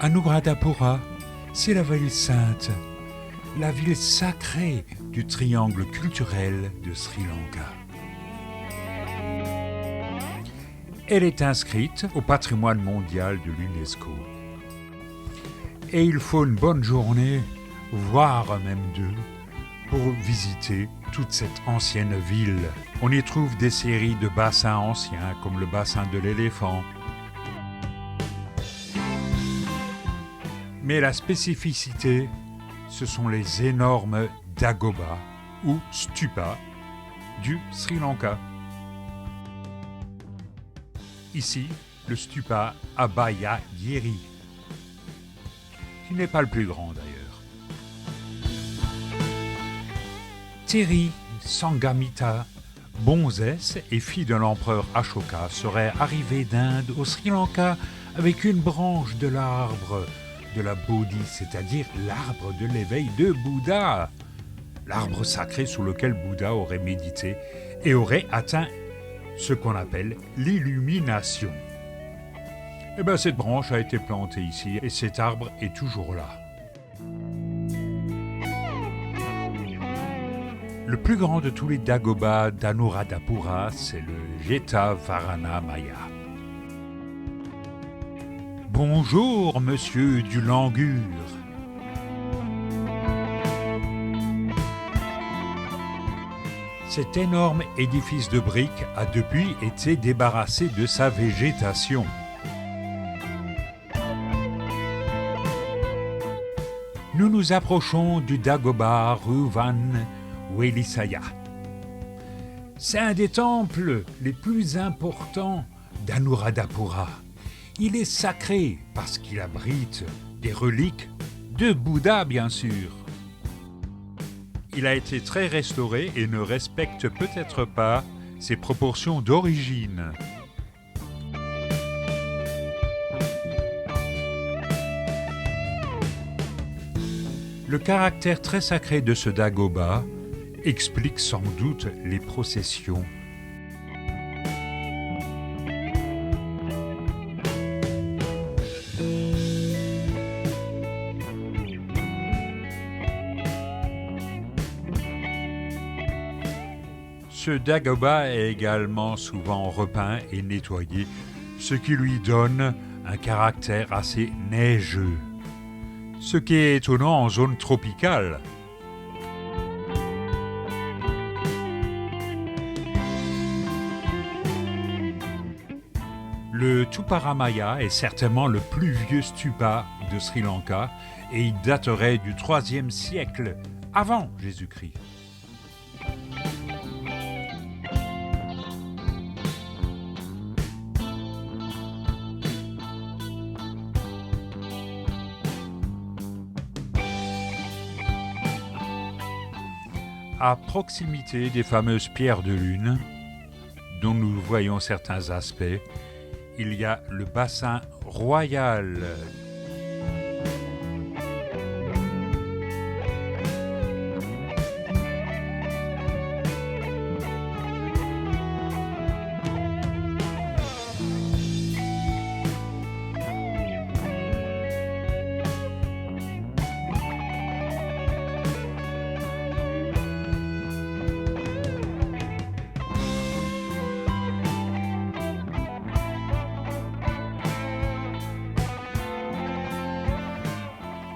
Anuradhapura, c'est la ville sainte, la ville sacrée du triangle culturel de Sri Lanka. Elle est inscrite au patrimoine mondial de l'UNESCO. Et il faut une bonne journée, voire même deux, pour visiter toute cette ancienne ville. On y trouve des séries de bassins anciens, comme le bassin de l'éléphant. Mais la spécificité, ce sont les énormes dagobas, ou stupas, du Sri Lanka. Ici, le stupa Abhayagiri, qui n'est pas le plus grand d'ailleurs. Theri Sanghamitra Bonzes et fille de l'empereur Ashoka serait arrivée d'Inde au Sri Lanka avec une branche de l'arbre de la Bodhi, c'est-à-dire l'arbre de l'éveil de Bouddha, l'arbre sacré sous lequel Bouddha aurait médité et aurait atteint ce qu'on appelle l'illumination. Et bien cette branche a été plantée ici et cet arbre est toujours là. Le plus grand de tous les dagobas d'Anuradhapura, c'est le Jetavana Maya. Bonjour, monsieur du Langur. Cet énorme édifice de briques a depuis été débarrassé de sa végétation. Nous nous approchons du Dagoba Ruvan Welisaya. C'est un des temples les plus importants d'Anuradhapura. Il est sacré parce qu'il abrite des reliques de Bouddha, bien sûr. Il a été très restauré et ne respecte peut-être pas ses proportions d'origine. Le caractère très sacré de ce dagoba explique sans doute les processions. Ce dagoba est également souvent repeint et nettoyé, ce qui lui donne un caractère assez neigeux. Ce qui est étonnant en zone tropicale. Le Tuparamaya est certainement le plus vieux stupa de Sri Lanka et il daterait du IIIe siècle avant Jésus-Christ. À proximité des fameuses pierres de lune, dont nous voyons certains aspects, il y a le bassin royal.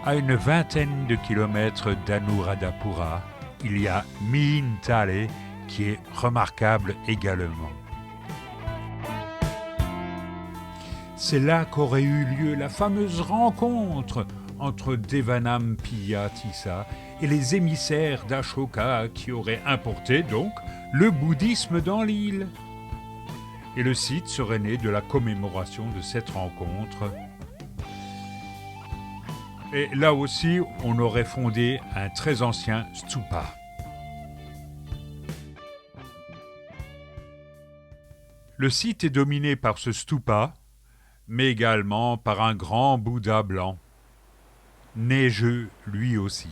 À une vingtaine de kilomètres d'Anuradhapura, il y a Mihintale qui est remarquable également. C'est là qu'aurait eu lieu la fameuse rencontre entre Devanampiya Tissa et les émissaires d'Ashoka qui auraient importé donc le bouddhisme dans l'île. Et le site serait né de la commémoration de cette rencontre. Et là aussi, on aurait fondé un très ancien stupa. Le site est dominé par ce stupa, mais également par un grand Bouddha blanc, neigeux lui aussi.